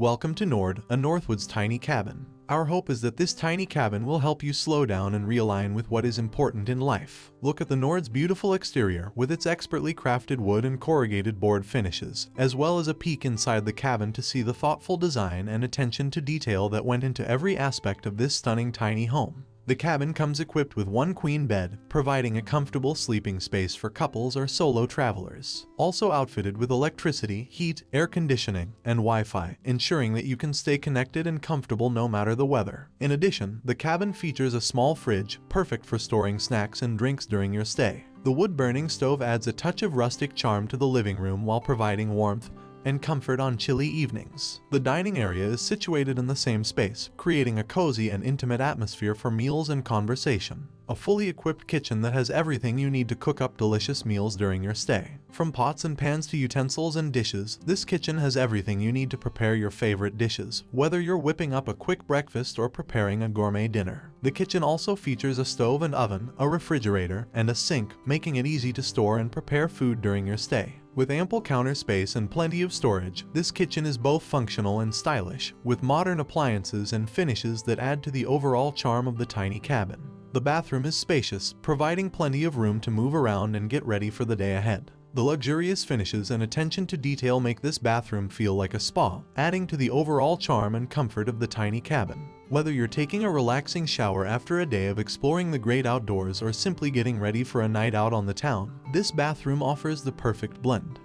Welcome to a Northwood's tiny cabin. Our hope is that this tiny cabin will help you slow down and realign with what is important in life. Look at the Nord's beautiful exterior with its expertly crafted wood and corrugated board finishes, as well as a peek inside the cabin to see the thoughtful design and attention to detail that went into every aspect of this stunning tiny home. The cabin comes equipped with one queen bed, providing a comfortable sleeping space for couples or solo travelers. Also outfitted with electricity, heat, air conditioning, and Wi-Fi, ensuring that you can stay connected and comfortable no matter the weather. In addition, the cabin features a small fridge, perfect for storing snacks and drinks during your stay. The wood-burning stove adds a touch of rustic charm to the living room while providing warmth and comfort on chilly evenings. The dining area is situated in the same space, creating a cozy and intimate atmosphere for meals and conversation. A fully equipped kitchen that has everything you need to cook up delicious meals during your stay. From pots and pans to utensils and dishes, this kitchen has everything you need to prepare your favorite dishes, whether you're whipping up a quick breakfast or preparing a gourmet dinner. The kitchen also features a stove and oven, a refrigerator, and a sink, making it easy to store and prepare food during your stay. With ample counter space and plenty of storage, this kitchen is both functional and stylish, with modern appliances and finishes that add to the overall charm of the tiny cabin. The bathroom is spacious, providing plenty of room to move around and get ready for the day ahead. The luxurious finishes and attention to detail make this bathroom feel like a spa, adding to the overall charm and comfort of the tiny cabin. Whether you're taking a relaxing shower after a day of exploring the great outdoors or simply getting ready for a night out on the town, this bathroom offers the perfect blend.